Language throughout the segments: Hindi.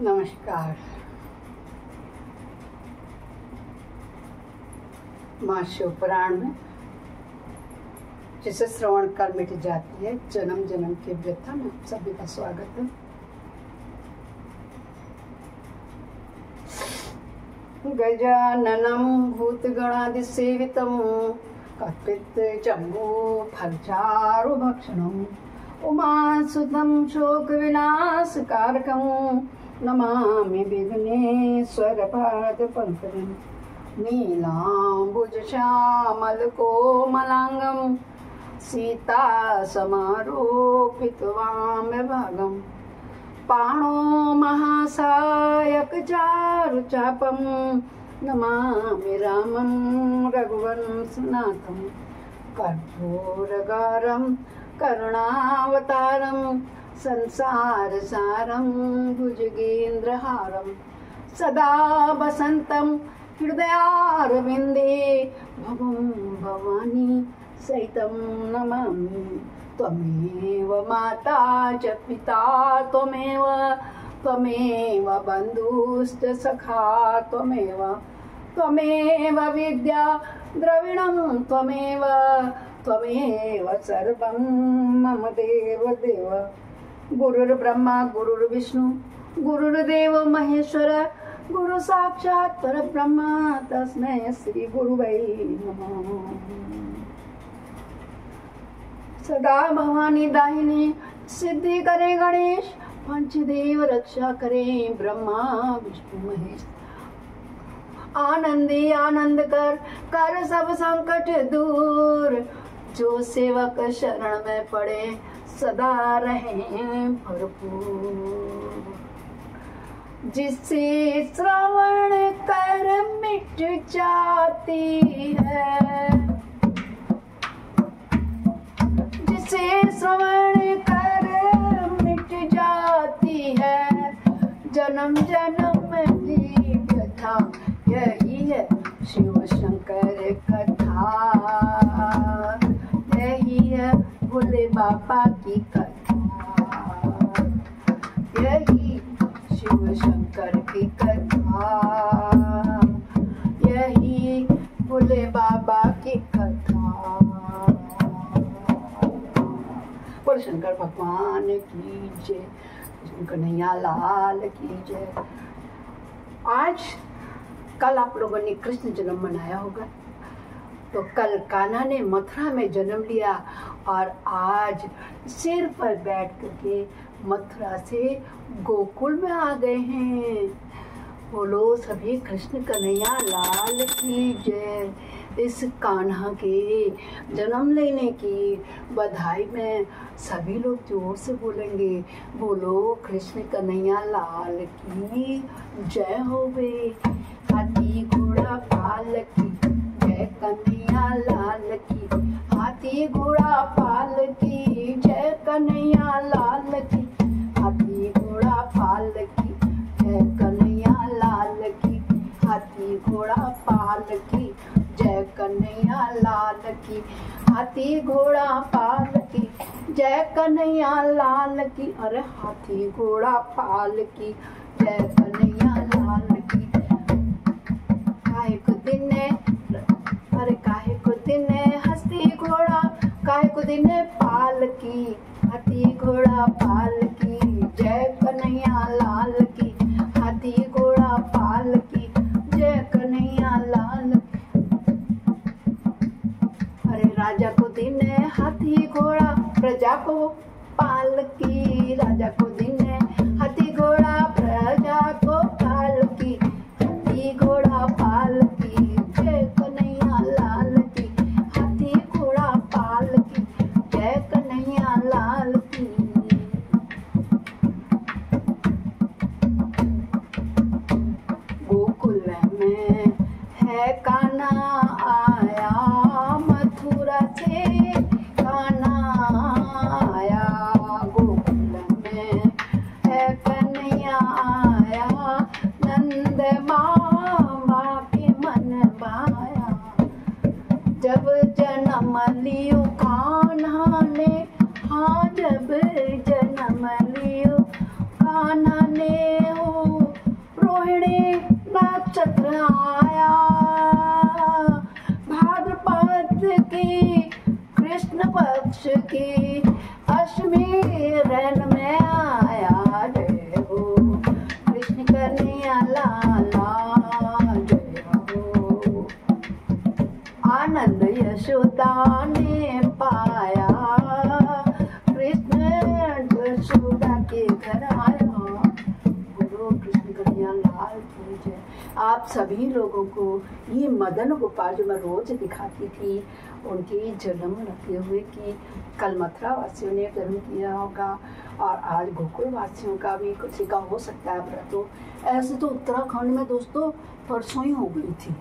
नमस्कार। माँ शिवपुराण में जिसे श्रवण कर मिट जाती है जन्म जन्म की व्यथा में सभी का स्वागत है। गजाननं भूतगणादिसेवितं कल्पितजम्बो फलचारुभक्षणम् उमासुतं शोकविनाशकारकं नमामि विघ्नेश्वरपादपङ्कजं नीलाम्बुजश्यामलकोमलाङ्गं सीतासमारोपितवाम्यभागं पाणो महासायकचारुचापं नमामि रामं रघुवंशनाथं कर्पूरगारं करुणावतारं संसारसारं भुजगेन्द्रहारं सदा वसन्तं हृदयारविन्दे भवं भवानी सहितं नमामि। त्वमेव माता च पिता त्वमेव बन्धुश्च सखा त्वमेव विद्या द्रविणं त्वमेव सर्वं मम देव। गुरुर्ब्रह्मा गुरुर्विष्णु गुरुर्देव महेश्वर गुरु साक्षात् परब्रह्म तस्मै श्री गुरुवे नमः। सदा भवानी दाहिनी सिद्धि करे गणेश पंचदेव रक्षा करे ब्रह्मा विष्णु महेश। आनंदी आनंद कर सब संकट दूर जो सेवक शरण में पड़े सदा रहे भरपूर। जिसे श्रवण कर मिट जाती है जिसे श्रवण कर मिट जाती है जन्म जन्म की व्यथा यही है शिव शंकर कथा। यही है भोले बाबा की कथा। यही शिव शंकर की कथा। यही भोले बाबा की कथा। बोल शंकर भगवान की जय। कन्हैया लाल की जय। आज कल आप लोगों ने कृष्ण जन्म मनाया होगा, तो कल कान्हा ने मथुरा में जन्म लिया और आज सिर पर बैठ करके मथुरा से गोकुल में आ गए हैं। बोलो सभी कृष्ण कन्हैया लाल की जय। इस कान्हा के जन्म लेने की बधाई में सभी लोग जोर से बोलेंगे, बोलो कृष्ण कन्हैया लाल की जय हो गई। हाथी घोड़ा पाल की जय कन्हैया लाल की। हाथी घोड़ा पाल की जय कन्हैया लाल की। हाथी घोड़ा पाल की जय कन्हैया लाल की। हाथी घोड़ा पाल की जय कन्हैया लाल की। हाथी घोड़ा पाल की जय कन्हैया लाल की। अरे हाथी घोड़ा पाल की जय कन्हैया लाल की। काहे को दिन अरे काहे को दिन हस्ती घोड़ा काहे को दिन पाल की। हाथी घोड़ा पाल की जय कन्हैया लाल की। हाथी घोड़ा पाल की जय कन्हैया लाल की। अरे राजा को दिन हाथी घोड़ा प्रजा को पाल की। राजा को दिन हाथी घोड़ा प्रजा को पाल की। हाथी घोड़ा पाल की जय कन्हैया लाल की। हाथी घोड़ा पाल की जय कन्हैया लाल की। गोकुल में है कान्हा आया मथुरा से। कान्हा आया गोकुल में आप सभी लोगों को ये मदन गोपाल जो मैं रोज दिखाती थी, उनकी जन्म रखे हुए कि कल मथुरा वासियों ने जन्म किया होगा और आज गोकुल वासियों का भी किसी का हो सकता है व्रत। तो ऐसे तो उत्तराखंड में दोस्तों परसों ही हो गई थी।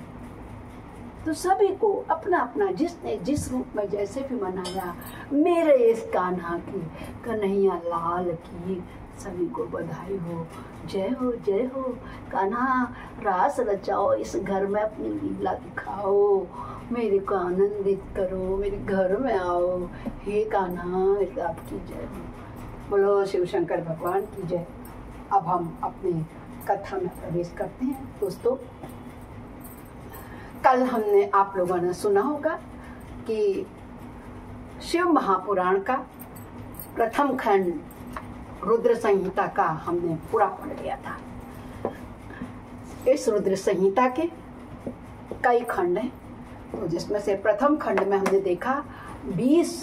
तो सभी को अपना अपना जिसने जिस रूप में जैसे भी मनाया, मेरे इस कान्हा की कन्हैया लाल की सभी को बधाई हो। जय हो जय हो कान्हा, रास रचाओ, इस घर में अपनी लीला दिखाओ, मेरे को आनंदित करो, मेरे घर में आओ, हे कान्हा आपकी जय हो। बोलो शिव शंकर भगवान की जय। अब हम अपनी कथा में प्रवेश करते हैं। दोस्तों, कल हमने आप लोगों ने सुना होगा कि शिव महापुराण का प्रथम खंड रुद्र संहिता का हमने पूरा पढ़ लिया था। इस रुद्र संहिता के कई खंड हैं, तो जिसमें से प्रथम खंड में हमने देखा 20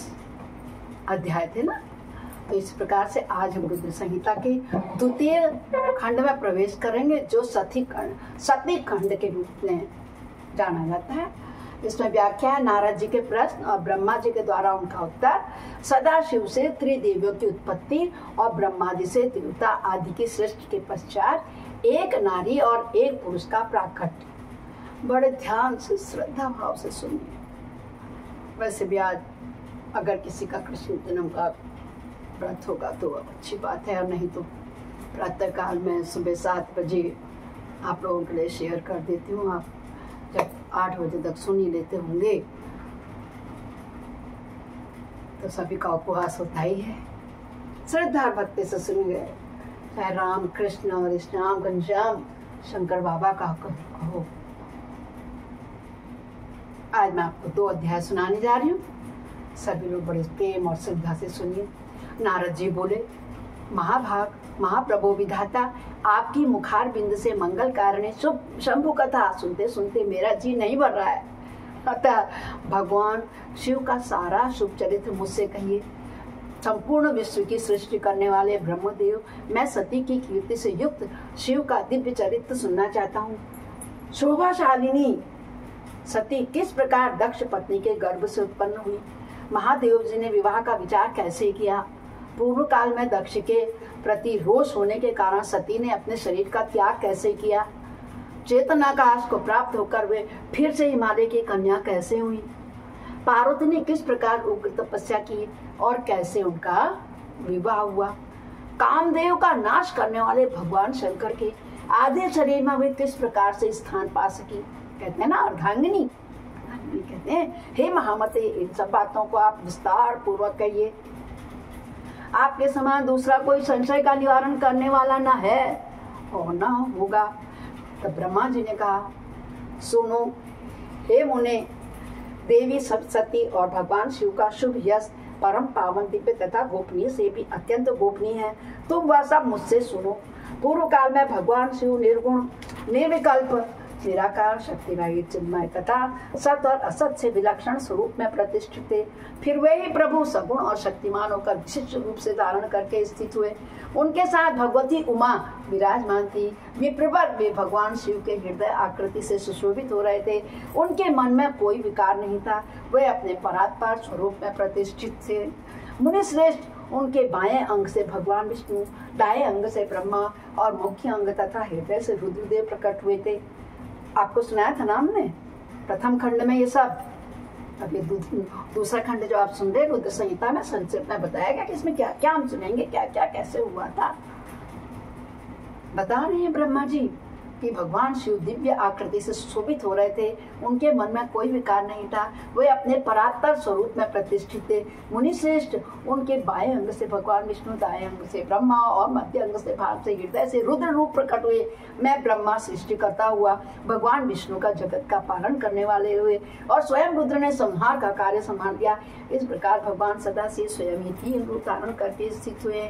अध्याय थे ना। तो इस प्रकार से आज हम रुद्र संहिता के द्वितीय खंड में प्रवेश करेंगे, जो सती खंड के रूप में जाना जाता है। इसमें व्याख्या है नारद जी के प्रश्न और ब्रह्मा जी के द्वारा उनका उत्तर, सदाशिव से त्रिदेवियों की उत्पत्ति और ब्रह्मादि से देवता आदि की सृष्टि के पश्चात एक नारी और एक पुरुष का प्राकट्य। बड़े ध्यान से श्रद्धा भाव से सुनिए। वैसे भी आज अगर किसी का कृष्ण जन्म का व्रत होगा तो अच्छी बात है, और नहीं तो प्रातः काल में सुबह 7 बजे आप लोगों के लिए शेयर कर देती हूँ। आप जब 8 बजे तक सुन ही लेते होंगे तो सभी का उपवास होता ही है। श्रद्धा भक्ति से सुनिए, चाहे राम कृष्ण और श्याम घनश्याम शंकर बाबा का हो। आज मैं आपको 2 अध्याय सुनाने जा रही हूँ। सभी लोग बड़े प्रेम और श्रद्धा से सुनिए। नारद जी बोले, महाभाग महाप्रभु विधाता, आपकी मुखार बिंद से मंगल कारण शुभ शंभु कथा सुनते सुनते मेरा जी नहीं भर रहा है। अतः भगवान शिव का सारा शुभ चरित्र मुझसे कहिए। संपूर्ण विश्व की सृष्टि करने वाले ब्रह्मदेव, मैं सती की कीर्ति से युक्त शिव का दिव्य चरित्र सुनना चाहता हूँ। शोभाशालिनी सती किस प्रकार दक्ष पत्नी के गर्भ से उत्पन्न हुई? महादेव जी ने विवाह का विचार कैसे किया? पूर्व काल में दक्ष के प्रति रोष होने के कारण सती ने अपने शरीर का त्याग कैसे किया? चेतनाकाश को प्राप्त होकर वे फिर से हिमालय की कन्या कैसे हुई? पार्वती ने किस प्रकार उग्र तपस्या की और कैसे उनका विवाह हुआ? कामदेव का नाश करने वाले भगवान शंकर के आधे शरीर में वे किस प्रकार से स्थान पा सकी? कहते हैं ना अर्धांगिनी, कहते हैं हे महामते, इन सब बातों को आप विस्तार पूर्वक कहिए। आपके समान दूसरा कोई संशय का निवारण करने वाला ना है और ना होगा। तब ब्रह्मा जी ने कहा, सुनो हे मुने, देवी सती और भगवान शिव का शुभ यश परम पावन दिव्य तथा गोपनीय से भी अत्यंत गोपनीय है। तुम वह सब मुझसे सुनो। पूर्व काल में भगवान शिव निर्गुण निर्विकल्प निराकार शक्तिरहित चिन्मय तथा सत और असत से विलक्षण स्वरूप में प्रतिष्ठित थे। फिर वे ही प्रभु सगुण और शक्तिमान होकर विशिष्ट रूप से धारण करके स्थित हुए। उनके साथ भगवती उमा विराजमान थी। विप्रवर वे भगवान शिव के हृदय आकृति से सुशोभित हो रहे थे। उनके मन में कोई विकार नहीं था। वे अपने परात्पर स्वरूप में प्रतिष्ठित थे। मुनि श्रेष्ठ उनके बाएं अंग से भगवान विष्णु, दाएं अंग से ब्रह्मा और मुख्य अंग तथा हृदय से रुद्रदेव प्रकट हुए थे। आपको सुनाया था ना हमने प्रथम खंड में ये सब। अब ये दूसरा खंड जो आप सुन रहे रुद्र संहिता में संक्षिप्त में बताया गया कि इसमें क्या क्या हम सुनेंगे, क्या क्या कैसे हुआ था। बता रहे हैं ब्रह्मा जी कि भगवान शिव दिव्य आकृति से सुशोभित हो रहे थे। उनके मन में कोई विकार नहीं था। वे अपने परात्पर स्वरूप में प्रतिष्ठित थे। मुनि श्रेष्ठ उनके बाएं अंग से भगवान विष्णु, दाएं अंग से ब्रह्मा और मध्य अंग से भाग से हृदय से रुद्र रूप प्रकट हुए। मैं ब्रह्मा सृष्टि करता हुआ भगवान विष्णु का जगत का पालन करने वाले हुए और स्वयं रुद्र ने संहार का कार्य संभाल दिया। इस प्रकार भगवान सदा से स्वयं ही 3 रूप धारण करके स्थित हुए।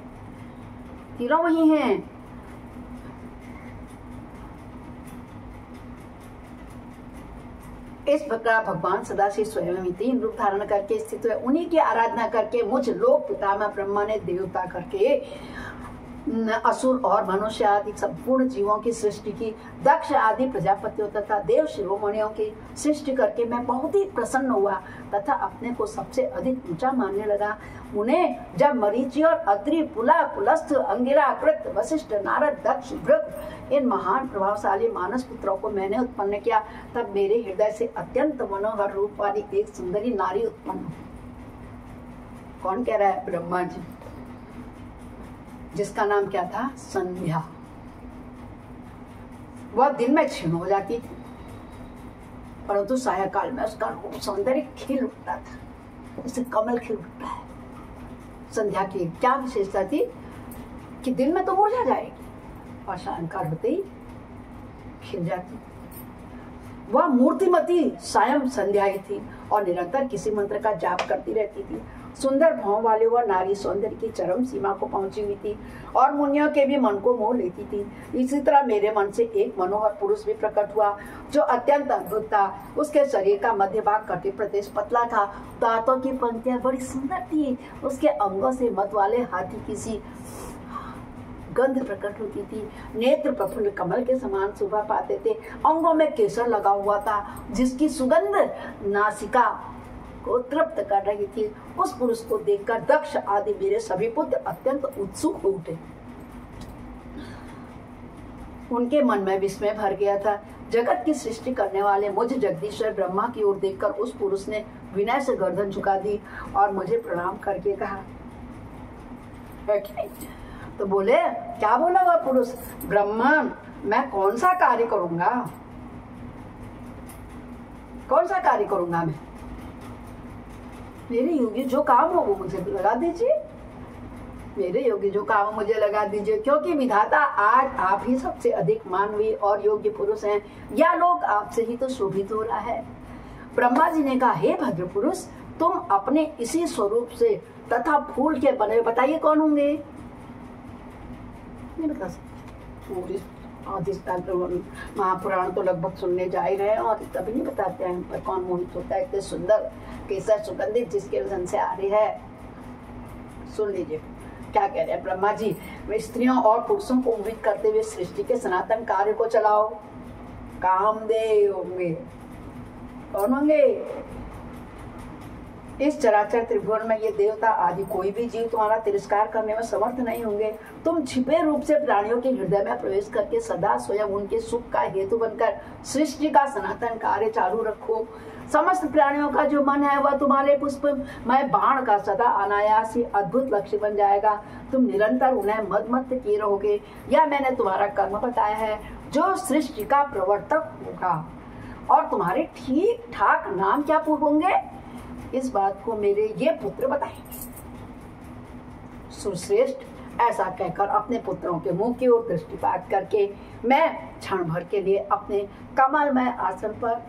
तीनों वही हैं। इस प्रकार भगवान सदाशिव स्वयं ही 3 रूप धारण करके स्थित हुए। उन्हीं की आराधना करके मुझ लोक पितामह ब्रह्मा ने देवता करके असुर और मनुष्य आदि संपूर्ण जीवों की सृष्टि की, दक्ष आदि प्रजापतियों तथा देव शिरोमणियों की सृष्टि करके मैं बहुत ही प्रसन्न हुआ तथा अपने को सबसे अधिक ऊंचा मानने लगा। उन्हें जब मरीचि और अत्रि, पुला, पुलस्त्य, अंगिरा, कृत, वशिष्ठ, नारद, दक्ष, भृग इन महान प्रभावशाली मानस पुत्रों को मैंने उत्पन्न किया, तब मेरे हृदय से अत्यंत मनोहर रूप वाली एक सुंदरी नारी उत्पन्न हुई। कौन कह रहा है? ब्रह्मा जी, जिसका नाम क्या था? संध्या। वह दिन में क्षीण हो जाती थी, परंतु सायंकाल में उसका रूप सौंदर्य खिल उठता था, जैसे कमल खिल उठता है। संध्या की क्या विशेषता थी कि दिन में तो मुरझा जाएगी और सायंकाल होते ही खिल जाती। वह मूर्तिमती सायं संध्या ही थी और निरंतर किसी मंत्र का जाप करती रहती थी। सुंदर भाव वाले वह नारी सौंदर्य की चरम सीमा को पहुंची हुई थी और मुनियों के भी मन को मोह लेती थी। इसी तरह मेरे मन से एक मनोहर पुरुष भी प्रकट हुआ जो अत्यंत अद्भुत था। उसके शरीर का मध्य भाग कटी प्रदेश पतला था, दांतों की पंक्तियां बड़ी सुंदर थी, उसके अंगों से मत वाले हाथी की सी गंध प्रकट होती थी। नेत्र प्रफुल्ल कमल के समान शोभा पाते थे। अंगों में केसर लगा हुआ था जिसकी सुगंध नासिका को तृप्त कर रही थी। उस पुरुष को देखकर दक्ष आदि मेरे सभी पुत्र अत्यंत उत्सुक हो उठे। उनके मन में विस्मय भर गया था। जगत की सृष्टि करने वाले मुझ जगदीश्वर ब्रह्मा की ओर देखकर उस पुरुष ने विनय से गर्दन झुका दी और मुझे प्रणाम करके कहा, तो बोले, क्या बोला वह पुरुष? ब्रह्मन, मैं कौन सा कार्य करूंगा? कौन सा कार्य करूंगा मैं? मेरे योगी जो काम हो वो मुझे लगा दीजिए, मेरे योगी जो काम मुझे लगा दीजिए, क्योंकि विधाता आज आप ही सबसे अधिक मानवीय और योग्य पुरुष हैं। या लोग आपसे ही तो शोभित हो रहा है। ब्रह्मा जी ने कहा, हे भद्र पुरुष, तुम अपने इसी स्वरूप से तथा फूल के बने, बताइए कौन होंगे? नहीं बता सकते। महापुराण तो लगभग सुनने जा ही रहे हैं और तभी नहीं बताते हैं पर कौन मोहित होता है। इतने सुंदर केसर सुगंधित जिसके वजन से आ रही है। सुन लीजिए क्या कह रहे हैं ब्रह्मा जी। वे स्त्रियों और पुरुषों को उम्मीद करते हुए सृष्टि के सनातन कार्य को चलाओ। कामदेव होंगे। कौन होंगे? इस चराचर त्रिभुवन में ये देवता आदि कोई भी जीव तुम्हारा तिरस्कार करने में समर्थ नहीं होंगे। तुम छिपे रूप से प्राणियों के हृदय में प्रवेश करके सदा स्वयं उनके सुख का हेतु बनकर सृष्टि का सनातन कार्य चालू रखो। समस्त प्राणियों का जो मन है वह तुम्हारे पुष्पमय बाण का सदा अनायास ही अद्भुत लक्ष्य बन जाएगा। तुम निरंतर उन्हें मद किए रहोगे। यह मैंने तुम्हारा कर्म बताया है जो सृष्टि का प्रवर्तक होगा। और तुम्हारे ठीक ठाक नाम क्या होंगे, इस बात को मेरे ये पुत्र बताएंगे। सुश्रेष्ठ ऐसा कहकर अपने पुत्रों के मुंह की ओर दृष्टिपात करके मैं क्षण भर के लिए अपने कमलमय आसन पर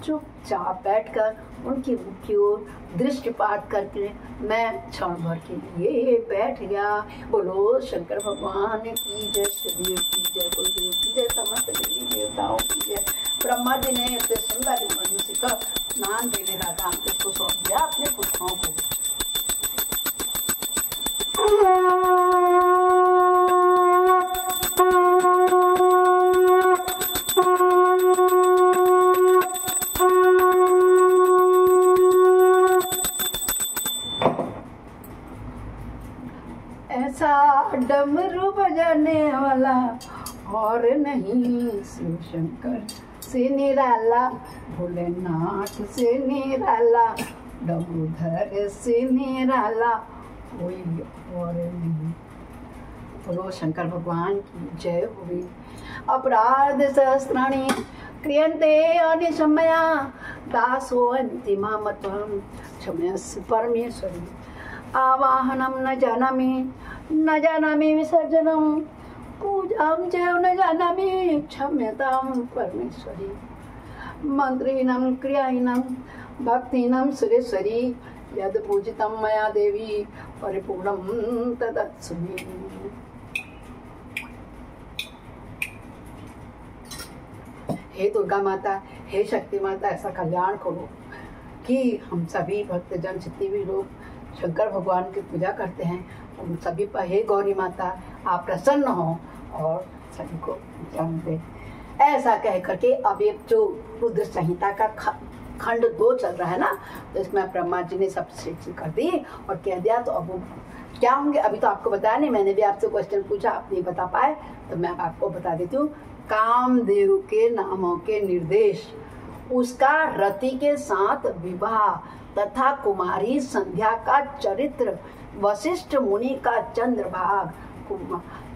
चुपचाप बैठकर उनकी मुख की ओर दृष्टिपात करके मैं क्षण भर के लिए बैठ गया। बोलो शंकर भगवान की जय, शिवदेव की जय, गुरुदेव की जय, समस्त देवी देवताओं की जय। ब्रह्मा जी ने इतने सुंदर मनुष्य का स्नान देने का काम किसको सौंप दिया? अपने पुत्रों को। ऐसा डमरू बजाने वाला और नहीं शिव शंकर से निराला, भोलेनाथ से निराला, डमरूधर से निराला कोई और नहीं। बोलो शंकर भगवान की जय हुई। अपराध सहस्राणि क्रियन्ते अनिशमया दासो अंतिमामत्वं क्षम्यस्व परमेश्वरी। आवाहनम न जानामि विसर्जनम, पूजाम चैव न जानामि क्षम्यतां परमेश्वरी। मंत्रीणं क्रियाहीनं भक्तिनं सुरेश्वरी, यद पूजितं मया देवी परिपूर्णं तदत्सु मे। हे दुर्गा माता, हे शक्ति माता, ऐसा कल्याण करो कि हम सभी भक्तजन जितने भी लोग शंकर भगवान की पूजा करते हैं उन सभी पर, हे गौरी माता आप प्रसन्न हो और सभी को जन्म दे। ऐसा कह करके अब एक जो रुद्र संहिता का खंड 2 चल रहा है ना, तो इसमें ब्रह्मा जी ने सब सृष्टि कर दी और कह दिया। तो अब वो क्या होंगे अभी तो आपको बताया नहीं, मैंने भी आपसे क्वेश्चन पूछा, आप नहीं बता पाए, तो मैं आपको बता देती हूँ। कामदेव के नामों के निर्देश, उसका रति के साथ विवाह तथा कुमारी संध्या का चरित्र, वशिष्ठ मुनि का चंद्रभाग,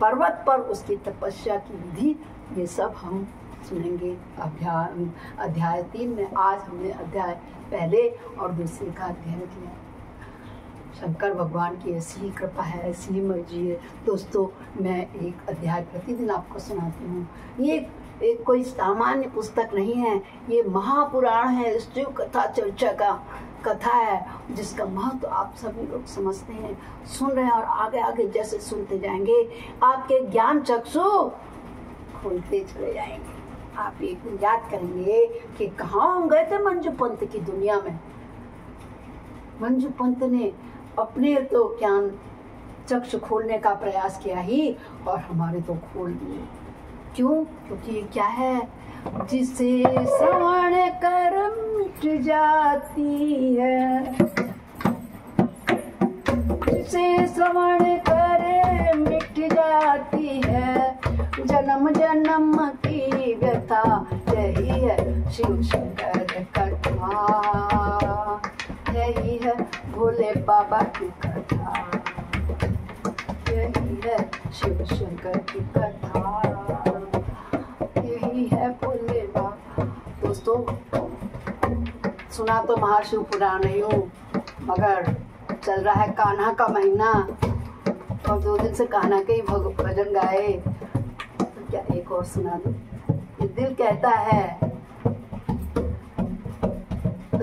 पर्वत पर उसकी तपस्या की विधि, ये सब हम सुनेंगे अध्याय 3 में। आज हमने अध्याय पहले और दूसरे का अध्ययन किया। शंकर भगवान की ऐसी ही कृपा है, ऐसी ही मर्जी है दोस्तों। मैं एक अध्याय प्रतिदिन आपको सुनाती हूँ। ये एक कोई सामान्य पुस्तक नहीं है, ये महापुराण है, शिव कथा चर्चा का कथा है, जिसका महत्व आप सभी लोग समझते हैं, सुन रहे हैं, और आगे आगे जैसे सुनते जाएंगे आपके ज्ञान चक्षु खुलते चले जाएंगे। आप एक दिन याद करेंगे कि कहाँ हम गए थे मंजू पंत की दुनिया में। मंजू पंत ने अपने तो ज्ञान चक्षु खोलने का प्रयास किया ही, और हमारे तो खोल दिए। क्यों? क्योंकि ये क्या है, जिसे श्रवण कर मिट जाती है, जिसे श्रवण कर मिट जाती है, जन्म जन्म की व्यथा, यही है शिव शंकर कथा, यही है भोले बाबा की कथा, यही है शिव शंकर की कथा, यही है भोले बाबा। दोस्तों, सुना तो महाशिव पुराण ही हूँ, मगर चल रहा है कान्हा का महीना और 2 दिन से कान्हा के ही भजन गाए, तो क्या एक और सुना दो। ये दिल कहता है,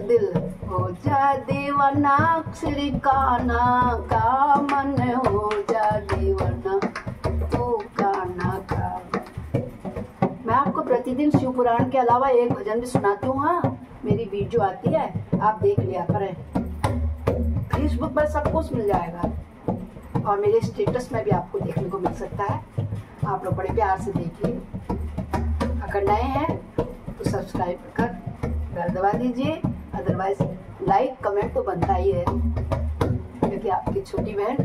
दिल हो जा दीवाना श्री कान्हा का, मन हो जा दीवाना तू कान्हा का। मैं आपको प्रतिदिन शिव पुराण के अलावा एक भजन भी सुनाती हूँ। हाँ, मेरी वीडियो आती है, आप देख लिया करें, फेसबुक पर सब कुछ मिल जाएगा और मेरे स्टेटस में भी आपको देखने को मिल सकता है। आप लोग बड़े प्यार से देखिए। अगर नए हैं तो सब्सक्राइब कर बेल दबा दीजिए, अदरवाइज लाइक कमेंट तो बनता ही है, क्योंकि आपकी छोटी बहन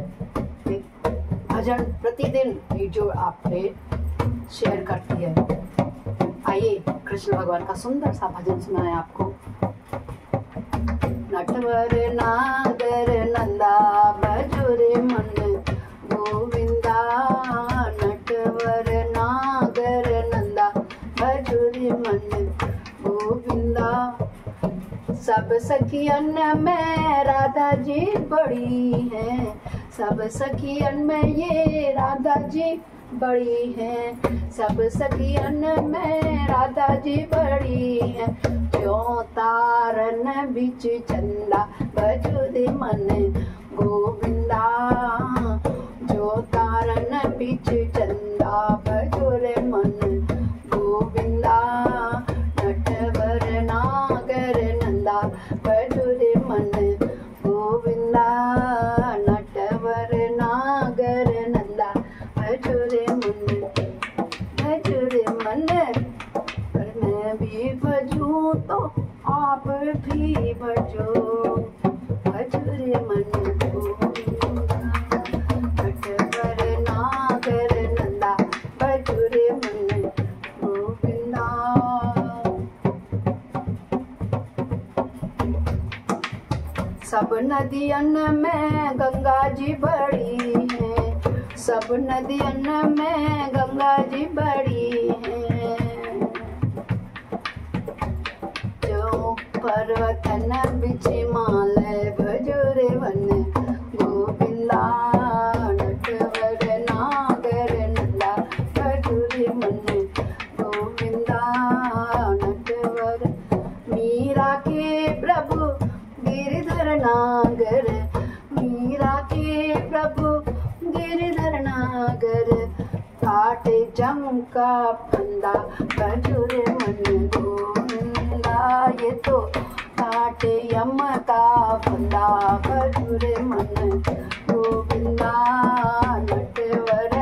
एक भजन प्रतिदिन वीडियो आप पे शेयर करती है। आइए कृष्ण भगवान का सुंदर सा भजन सुनाए आपको। नटवर नागर नंदा भजुरे मन गोविंदा, नटवर नागर नंदा भजुरे मन गोविंदा, सब सखियन में राधा जी बड़ी हैं, सब सखियन में ये राधा जी बड़ी हैं, सब सखियन में राधा जी बड़ी हैं, क्यों तारन बिच चंदा भजुरे मन गोविंदा, जो तारन बिच चंदा भजुरे मन गोविंदा, नटवर नागर नंदा भजुरे मन गोविंदा, नटवर नागर नंदा भजुरे मन, भजुरे मन। पर मैं भी भजूं तो आप भी भजो, भजुरे मन गोविंदा, नटवर नागर नंदा भजुरे मन गोविंदा। सब नदियन में गंगा जी बड़ी हैं, सब नदियन में गंगा जी बड़ी हैं, जो पर्वतन बिच माल भजुरे वन गोविंदा, नटवर नागर नंदा भजुरे मन गोविंदा, नटवर। मीरा के प्रभु गिरधर नागर, मीरा के प्रभु गिरधर नागर, काटे जम का फंदा भजुरे मन गोविंदा, ये तो काटे यम का फंदा भजुरे मन गोविंदा, नटवर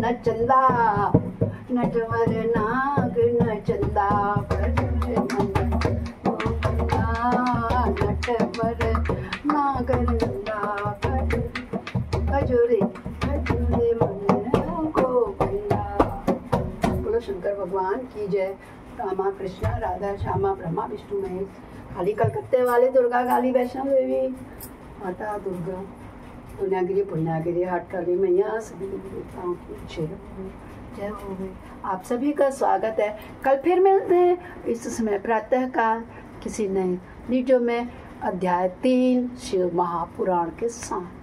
न चंदा नटवर नाग न चंदा नटवर नागर नंदा खजूरे खजूरे मन गोविंदा। बोलो शंकर भगवान की जय। रामा कृष्णा राधा श्यामा ब्रह्मा विष्णु महेश, खाली कलकत्ते वाले दुर्गा काली वैष्णो देवी माता दुर्गा, दुनियागिरी पुण्यागिरी हटकाली मैया, सभी देवताओं की जय हो गई। आप सभी का स्वागत है। कल फिर मिलते हैं इस समय प्रातः काल किसी नए वीडियो में, अध्याय 3 शिव महापुराण के साथ।